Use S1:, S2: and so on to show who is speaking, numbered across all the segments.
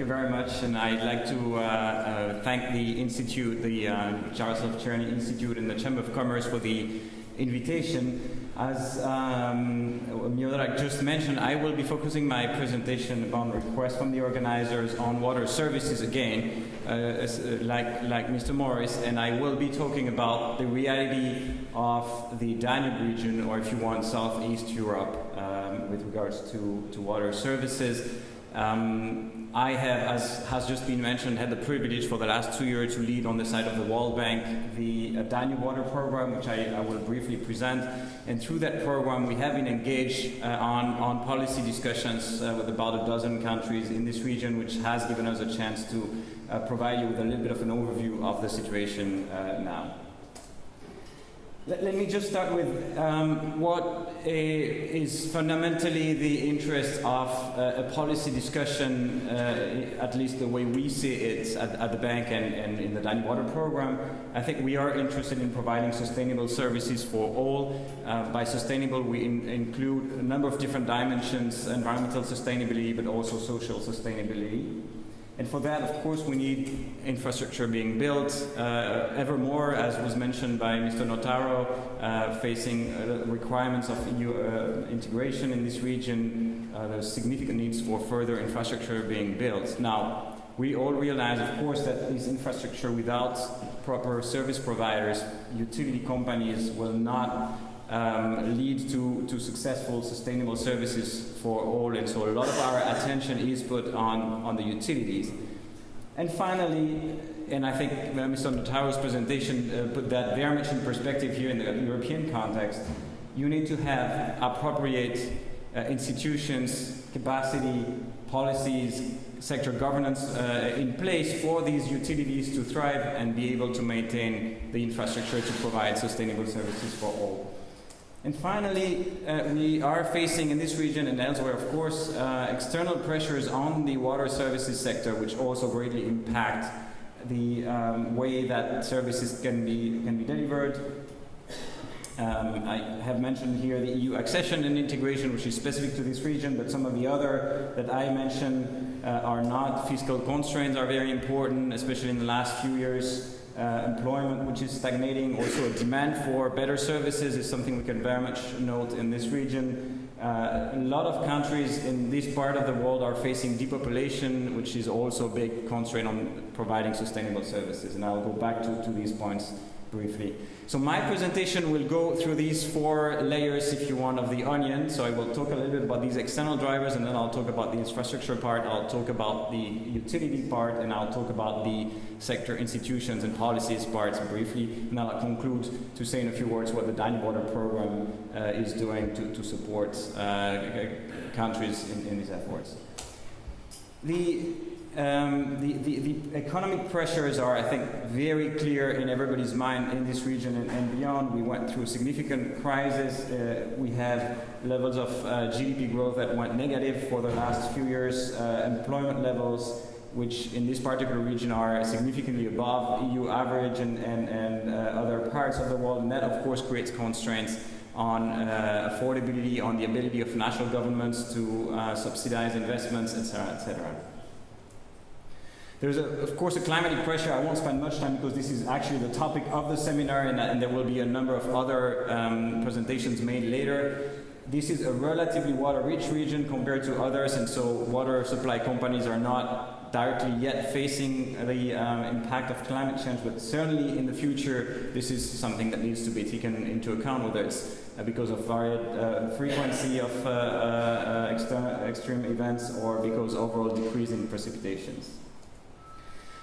S1: very much, and I'd like to thank the Institute, the j.cerni Institute and the Chamber of Commerce for the invitation. As Michaud just mentioned, I will be focusing my presentation on requests from the organizers on water services again, like Mr. Morris, and I will be talking about the reality of the Danube region, or if you want, Southeast Europe, with regards to water services. I have, as has just been mentioned, had the privilege for the last 2 years to lead on the side of the World Bank the Danube Water Program, which I will briefly present. And through that program, we have been engaged on policy discussions with about a dozen countries in this region, which has given us a chance to provide you with a little bit of an overview of the situation now. Let me just start with what is fundamentally the interest of a policy discussion, at least the way we see it at the bank and in the Danube Water Program. I think we are interested in providing sustainable services for all. By sustainable, we include a number of different dimensions: environmental sustainability, but also social sustainability. And for that, of course, we need infrastructure being built ever more, as was mentioned by Mr. Notaro, facing requirements of EU integration in this region. There's significant needs for further infrastructure being built. Now, we all realize, of course, that this infrastructure without proper service providers, utility companies, will not lead to successful, sustainable services for all, and so a lot of our attention is put on the utilities. And finally, and I think Mr. Notaro's presentation put that very much in perspective here in the European context, you need to have appropriate institutions, capacity, policies, sector governance in place for these utilities to thrive and be able to maintain the infrastructure to provide sustainable services for all. And finally, we are facing in this region and elsewhere, of course, external pressures on the water services sector, which also greatly impact the way that services can be delivered. I have mentioned here the EU accession and integration, which is specific to this region, but some of the other that I mentioned are not. Fiscal constraints are very important, especially in the last few years. Employment, which is stagnating, also a demand for better services is something we can very much note in this region. A lot of countries in this part of the world are facing depopulation, which is also a big constraint on providing sustainable services, and I'll go back to these points briefly. So my presentation will go through these 4 layers, if you want, of the onion. So I will talk a little bit about these external drivers, and then I'll talk about the infrastructure part, I'll talk about the utility part, and I'll talk about the sector institutions and policies parts briefly, and I'll conclude to say in a few words what the Danube Water Program is doing to support countries in these efforts. The economic pressures are, I think, very clear in everybody's mind in this region and beyond. We went through a significant crisis. We have levels of GDP growth that went negative for the last few years, employment levels, which in this particular region are significantly above EU average and other parts of the world. And that, of course, creates constraints on affordability, on the ability of national governments to subsidize investments, etc., etc. There's, of course, a climatic pressure. I won't spend much time because this is actually the topic of the seminar, and there will be a number of other presentations made later. This is a relatively water-rich region compared to others, and so water supply companies are not directly yet facing the impact of climate change, but certainly in the future, this is something that needs to be taken into account, whether it's because of varied frequency of extreme events or because overall decrease in precipitations.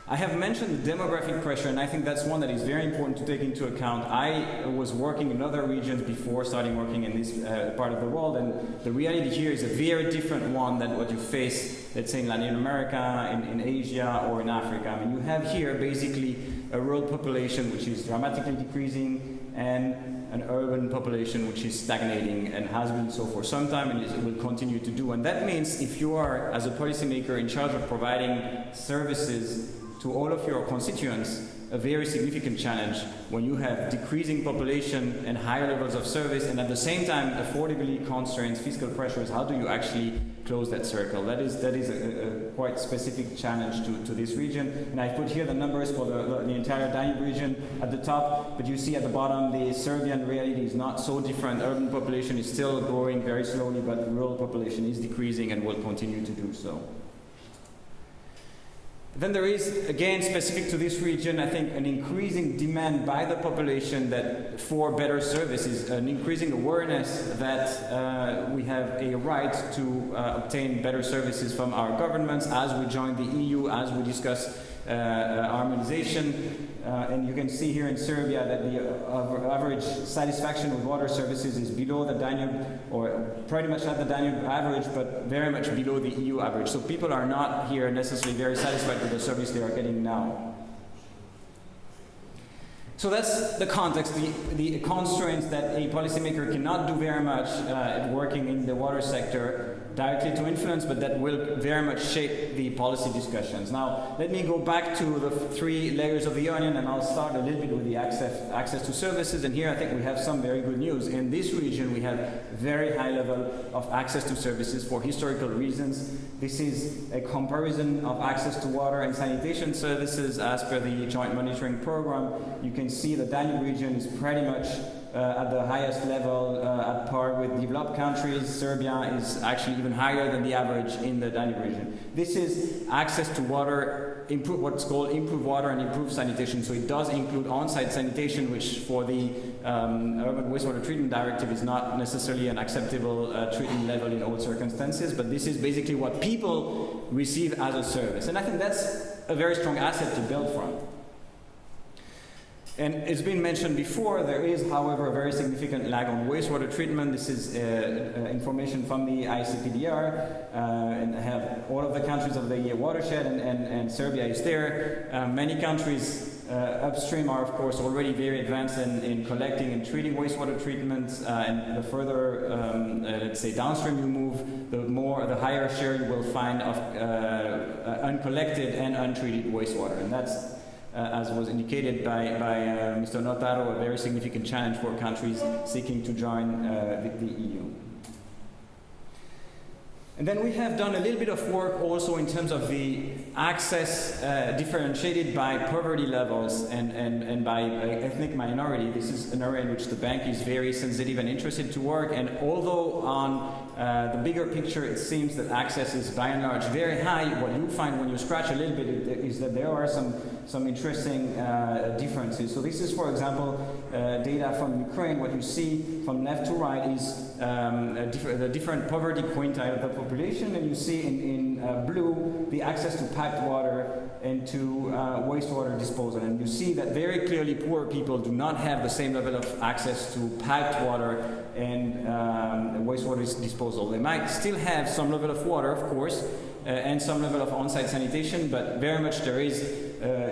S1: I have mentioned the demographic pressure, and I think that's one that is very important to take into account. I was working in other regions before starting working in this part of the world, and the reality here is a very different one than what you face, let's say, in Latin America, in Asia, or in Africa. I mean, you have here basically a rural population which is dramatically decreasing, and an urban population which is stagnating and has been so for some time and it will continue to do. And that means if you are, as a policymaker, in charge of providing services to all of your constituents, a very significant challenge when you have decreasing population and higher levels of service, and at the same time affordability constraints, fiscal pressures. How do you actually close that circle? That is a quite specific challenge to this region. And I put here the numbers for the entire Danube region at the top, but you see at the bottom the Serbian reality is not so different. Urban population is still growing very slowly, but rural population is decreasing and will continue to do so. Then there is, again, specific to this region, I think, an increasing demand by the population that for better services, an increasing awareness that we have a right to obtain better services from our governments as we join the EU, as we discuss harmonization. And you can see here in Serbia that the average satisfaction with water services is below the Danube, or pretty much at the Danube average, but very much below the EU average. So people are not here necessarily very satisfied with the service they are getting now. So that's the context, the constraints that a policymaker cannot do very much at working in the water sector directly to influence, but that will very much shape the policy discussions. Now, let me go back to the three layers of the onion, and I'll start a little bit with the access to services. And here I think we have some very good news. In this region, we have very high level of access to services for historical reasons. This is a comparison of access to water and sanitation services as per the Joint Monitoring Program. You can see the Danube region is pretty much at the highest level at par with developed countries. Serbia is actually even higher than the average in the Danube region. This is access to water, what's called improved water and improved sanitation. So it does include on-site sanitation, which for the Urban Wastewater Treatment Directive is not necessarily an acceptable treatment level in all circumstances, but this is basically what people receive as a service. And I think that's a very strong asset to build from. And it's been mentioned before, there is, however, a very significant lag on wastewater treatment. This is information from the ICPDR, and I have all of the countries of the watershed, and Serbia is there. Many countries upstream are, of course, already very advanced in collecting and treating wastewater treatments, and the further, let's say, downstream you move, the higher share you will find of uncollected and untreated wastewater. And that's, as was indicated by Mr. Notaro, a very significant challenge for countries seeking to join the EU. And then we have done a little bit of work also in terms of the access differentiated by poverty levels and by ethnic minority. This is an area in which the bank is very sensitive and interested to work, and although on the bigger picture it seems that access is by and large very high, what you find when you scratch a little bit is that there are some interesting differences. So this is, for example, data from Ukraine. What you see from left to right is the different poverty quintile of the population, and you see in blue the access to piped water and to wastewater disposal. And you see that very clearly poor people do not have the same level of access to piped water and wastewater disposal. They might still have some level of water, of course, and some level of on-site sanitation, but very much there is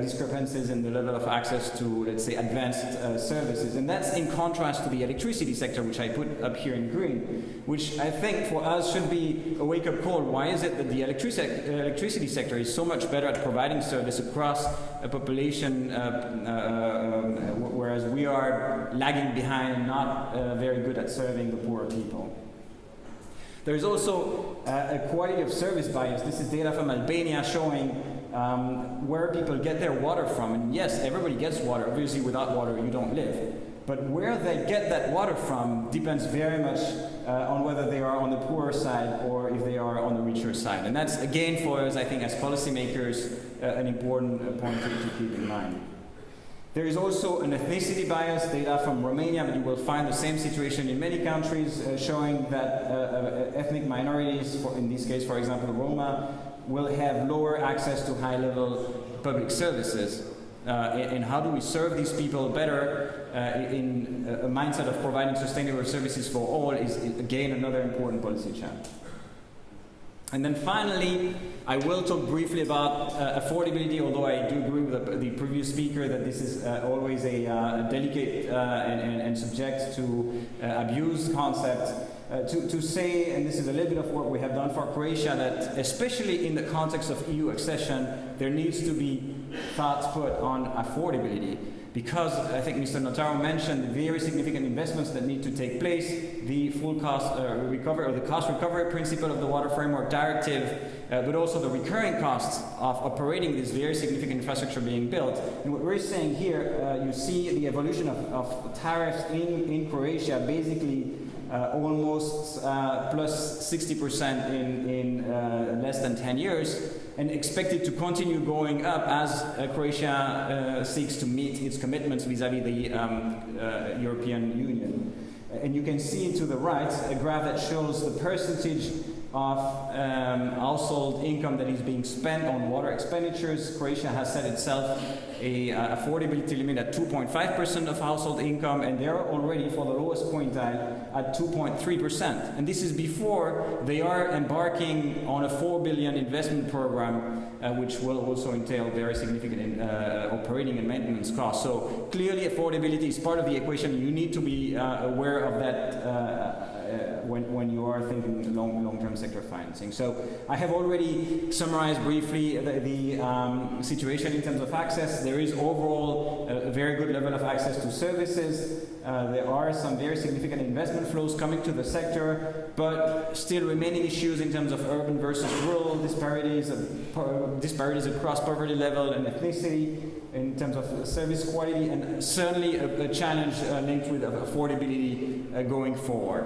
S1: discrepancies in the level of access to, let's say, advanced services. And that's in contrast to the electricity sector, which I put up here in green, which I think for us should be a wake-up call. Why is it that the electricity sector is so much better at providing service across a population, whereas we are lagging behind and not very good at serving the poor people? There is also a quality of service bias. This is data from Albania showing where people get their water from. And yes, everybody gets water. Obviously, without water, you don't live. But where they get that water from depends very much on whether they are on the poorer side or if they are on the richer side. And that's, again, for us, I think, as policymakers, an important point to keep in mind. There is also an ethnicity bias, data from Romania, but you will find the same situation in many countries, showing that ethnic minorities, in this case, for example, Roma, will have lower access to high-level public services. And how do we serve these people better in a mindset of providing sustainable services for all is, again, another important policy challenge. And then finally, I will talk briefly about affordability, although I do agree with the previous speaker that this is always a delicate and subject to abuse concept. To say, and this is a little bit of what we have done for Croatia, that especially in the context of EU accession, there needs to be thoughts put on affordability. Because I think Mr. Notaro mentioned the very significant investments that need to take place, the full cost recovery, or the cost recovery principle of the Water Framework Directive, but also the recurring costs of operating this very significant infrastructure being built. And what we're saying here, you see the evolution of tariffs in Croatia, basically almost plus 60% in less than 10 years, and expected to continue going up as Croatia seeks to meet its commitments vis-à-vis the European Union. And you can see to the right a graph that shows the percentage of household income that is being spent on water expenditures. Croatia has set itself a affordability limit at 2.5% of household income, and they're already, for the lowest quintile, at 2.3%. And this is before they are embarking on a 4 billion investment program, which will also entail very significant operating and maintenance costs. So clearly affordability is part of the equation. You need to be aware of that when you are thinking long-term sector financing. So I have already summarized briefly the situation in terms of access. There is overall a very good level of access to services. There are some very significant investment flows coming to the sector, but still remaining issues in terms of urban versus rural disparities across poverty level and ethnicity, in terms of service quality, and certainly a challenge linked with affordability going forward.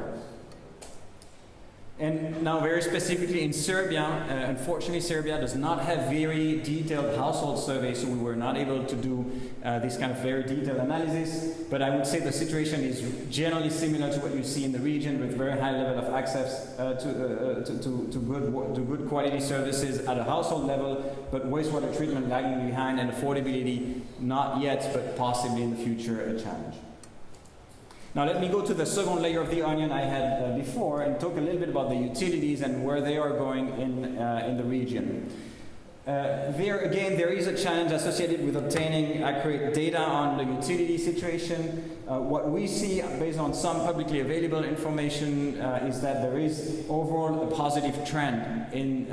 S1: And now very specifically in Serbia, unfortunately Serbia does not have very detailed household surveys, so we were not able to do this kind of very detailed analysis, but I would say the situation is generally similar to what you see in the region, with very high level of access to good quality services at a household level, but wastewater treatment lagging behind, and affordability not yet, but possibly in the future a challenge. Now let me go to the second layer of the onion I had before and talk a little bit about the utilities and where they are going in the region. There again, there is a challenge associated with obtaining accurate data on the utility situation. What we see, based on some publicly available information, is that there is overall a positive trend in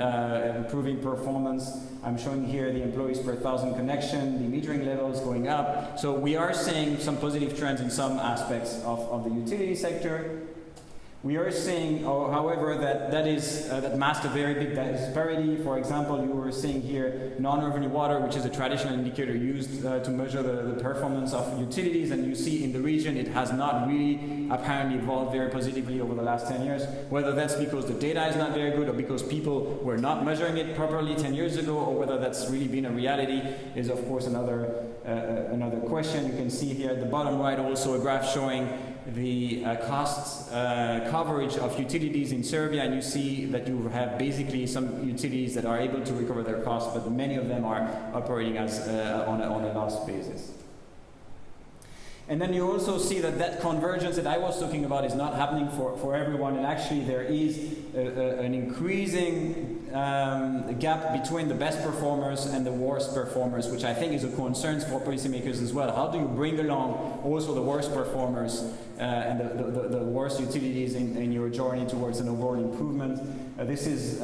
S1: improving performance. I'm showing here the employees per 1,000 connection, the metering levels going up. So we are seeing some positive trends in some aspects of the utility sector. We are seeing, however, that masks a very big disparity. For example, you were seeing here non-revenue water, which is a traditional indicator used to measure the performance of utilities, and you see in the region it has not really apparently evolved very positively over the last 10 years. Whether that's because the data is not very good, or because people were not measuring it properly 10 years ago, or whether that's really been a reality is of course another question. You can see here at the bottom right also a graph showing the cost coverage of utilities in Serbia, and you see that you have basically some utilities that are able to recover their costs, but many of them are operating as on a loss basis. And then you also see that convergence that I was talking about is not happening for everyone, and actually there is an increasing gap between the best performers and the worst performers, which I think is a concern for policymakers as well. How do you bring along also the worst performers and the worst utilities in your journey towards an overall improvement? This is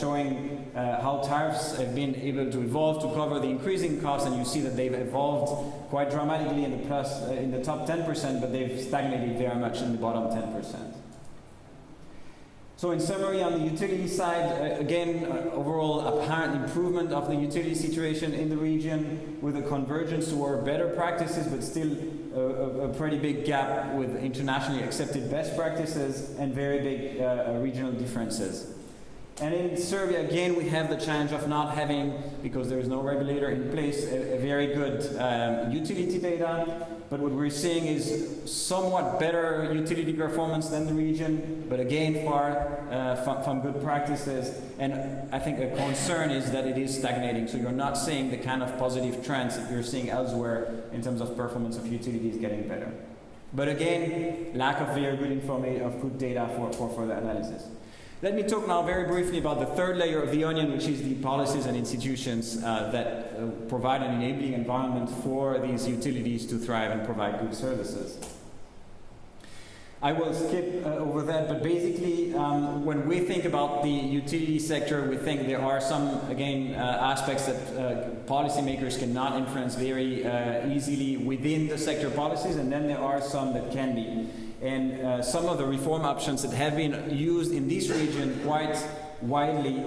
S1: showing how tariffs have been able to evolve to cover the increasing costs, and you see that they've evolved quite dramatically in the top 10%, but they've stagnated very much in the bottom 10%. So in summary, on the utility side, again, overall apparent improvement of the utility situation in the region, with a convergence toward better practices, but still a pretty big gap with internationally accepted best practices and very big regional differences. And in Serbia, again, we have the challenge of not having, because there is no regulator in place, a very good utility data. But what we're seeing is somewhat better utility performance than the region, but again, far from good practices. And I think a concern is that it is stagnating. So you're not seeing the kind of positive trends that you're seeing elsewhere in terms of performance of utilities getting better. But again, lack of very good information, of good data for further analysis. Let me talk now very briefly about the third layer of the onion, which is the policies and institutions that provide an enabling environment for these utilities to thrive and provide good services. I will skip over that, but basically when we think about the utility sector, we think there are some, again, aspects that policymakers cannot influence very easily within the sector policies, and then there are some that can be. And some of the reform options that have been used in this region quite widely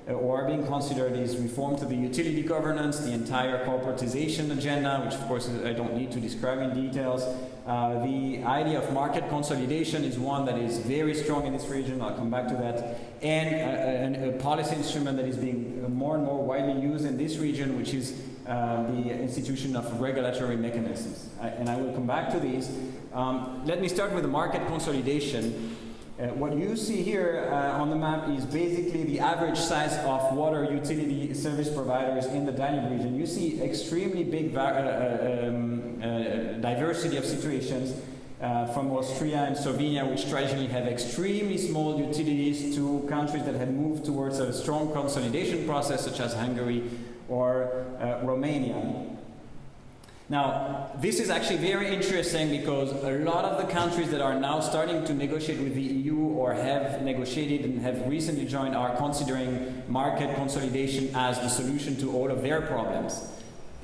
S1: or are being considered is reform to the utility governance, the entire corporatization agenda, which of course I don't need to describe in details. The idea of market consolidation is one that is very strong in this region. I'll come back to that. And a policy instrument that is being more and more widely used in this region, which is the institution of regulatory mechanisms. And I will come back to these. Let me start with the market consolidation. What you see here on the map is basically the average size of water utility service providers in the Danube region. You see extremely big diversity of situations from Austria and Slovenia, which traditionally have extremely small utilities, to countries that have moved towards a strong consolidation process, such as Hungary or Romania. Now, this is actually very interesting because a lot of the countries that are now starting to negotiate with the EU or have negotiated and have recently joined are considering market consolidation as the solution to all of their problems.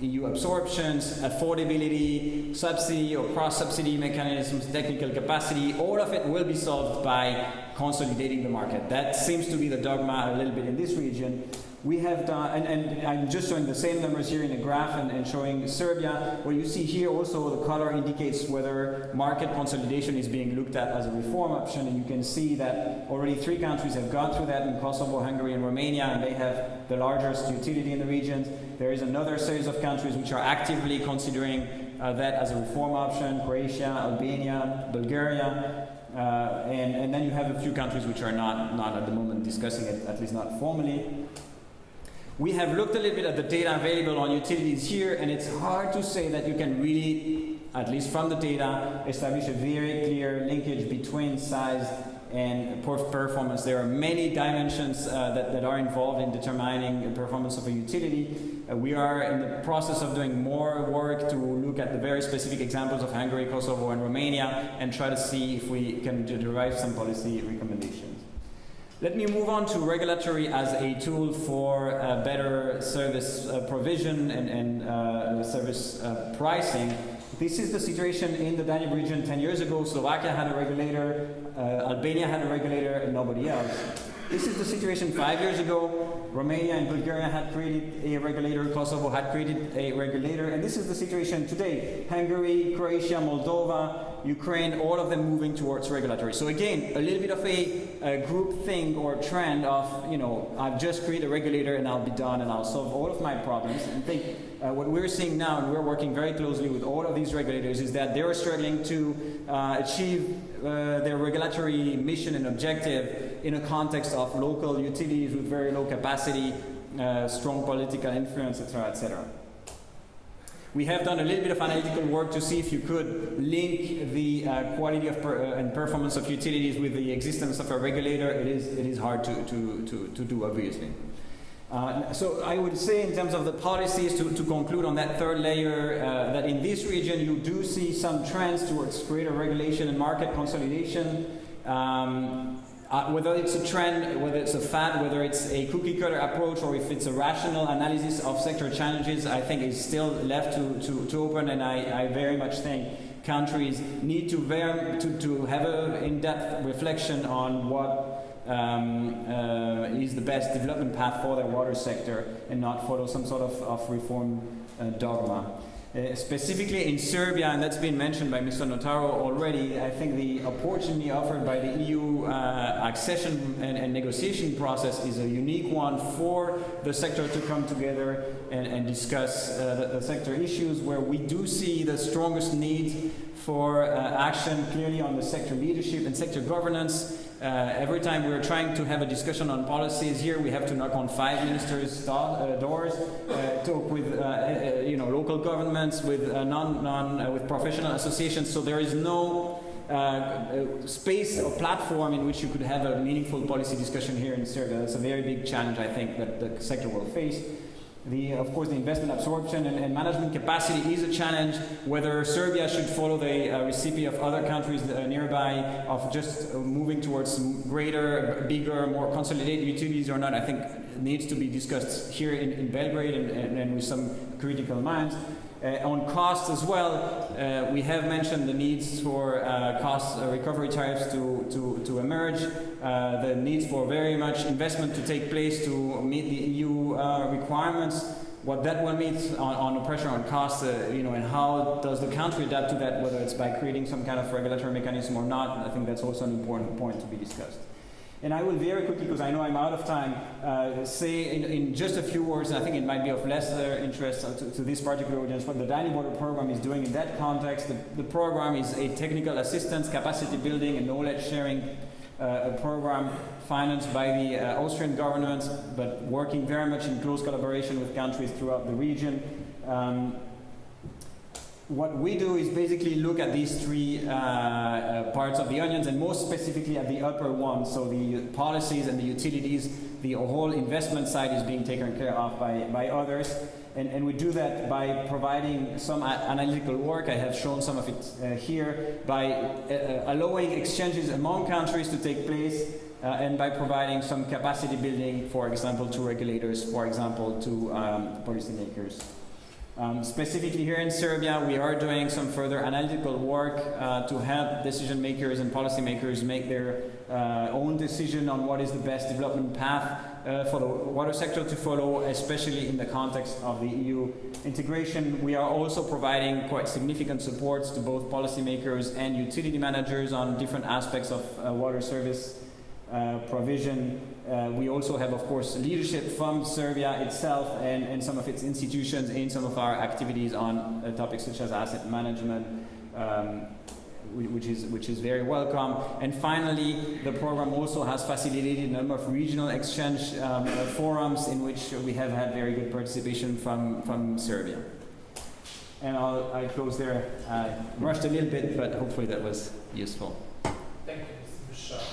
S1: EU absorptions, affordability, subsidy or cross-subsidy mechanisms, technical capacity, all of it will be solved by consolidating the market. That seems to be the dogma a little bit in this region. We have done, and I'm just showing the same numbers here in a graph and showing Serbia. What you see here also, the color indicates whether market consolidation is being looked at as a reform option, and you can see that already 3 countries have gone through that in Kosovo, Hungary, and Romania, and they have the largest utility in the region. There is another series of countries which are actively considering that as a reform option: Croatia, Albania, Bulgaria, and then you have a few countries which are not at the moment discussing it, at least not formally. We have looked a little bit at the data available on utilities here, and it's hard to say that you can really, at least from the data, establish a very clear linkage between size and performance. There are many dimensions that are involved in determining the performance of a utility. We are in the process of doing more work to look at the very specific examples of Hungary, Kosovo, and Romania and try to see if we can derive some policy recommendations. Let me move on to regulatory as a tool for better service provision and service pricing. This is the situation in the Danube region 10 years ago. Slovakia had a regulator, Albania had a regulator, and nobody else. This is the situation 5 years ago. Romania and Bulgaria had created a regulator, Kosovo had created a regulator, and this is the situation today. Hungary, Croatia, Moldova, Ukraine, all of them moving towards regulatory. So again, a little bit of a group thing or trend of, I've just created a regulator and I'll be done and I'll solve all of my problems. And what we're seeing now, and we're working very closely with all of these regulators, is that they're struggling to achieve their regulatory mission and objective in a context of local utilities with very low capacity, strong political influence, etc., etc. We have done a little bit of analytical work to see if you could link the quality of and performance of utilities with the existence of a regulator. It is hard to do, obviously. So I would say, in terms of the policies, to conclude on that third layer, that in this region you do see some trends towards greater regulation and market consolidation. Whether it's a trend, whether it's a fad, whether it's a cookie-cutter approach, or if it's a rational analysis of sector challenges, I think is still left to open, and I very much think countries need to have an in-depth reflection on what is the best development path for their water sector, and not follow some sort of reform dogma. Specifically in Serbia, and that's been mentioned by Mr. Notaro already, I think the opportunity offered by the EU accession and negotiation process is a unique one for the sector to come together and discuss the sector issues, where we do see the strongest need for action clearly on the sector leadership and sector governance. Every time we're trying to have a discussion on policies here, we have to knock on 5 ministers' doors, talk with local governments, with with professional associations. So there is no space or platform in which you could have a meaningful policy discussion here in Serbia. That's a very big challenge, I think, that the sector will face. Of course, the investment absorption and management capacity is a challenge. Whether Serbia should follow the recipe of other countries nearby of just moving towards greater, bigger, more consolidated utilities or not, I think needs to be discussed here in Belgrade and with some critical minds. On costs as well, we have mentioned the needs for cost recovery tariffs to emerge, the needs for very much investment to take place to meet the EU requirements, what that will mean on the pressure on costs, and how does the country adapt to that, whether it's by creating some kind of regulatory mechanism or not. I think that's also an important point to be discussed. And I will very quickly, because I know I'm out of time, say in just a few words, and I think it might be of less interest to this particular audience, what the Danube program is doing in that context. The program is a technical assistance, capacity building, and knowledge sharing program financed by the Austrian government, but working very much in close collaboration with countries throughout the region. What we do is basically look at these three parts of the onions, and most specifically at the upper one, so the policies and the utilities. The whole investment side is being taken care of by others, and we do that by providing some analytical work. I have shown some of it here, by allowing exchanges among countries to take place, and by providing some capacity building, for example, to regulators, for example, to policymakers. Specifically here in Serbia, we are doing some further analytical work to help decision makers and policymakers make their own decision on what is the best development path for the water sector to follow, especially in the context of the EU integration. We are also providing quite significant supports to both policymakers and utility managers on different aspects of water service provision. We also have, of course, leadership from Serbia itself and some of its institutions in some of our activities on topics such as asset management, which is very welcome. And finally, the program also has facilitated a number of regional exchange forums in which we have had very good participation from Serbia. And I'll close there. I rushed a little bit, but hopefully that was useful.
S2: Thank you, Mr. Michaud.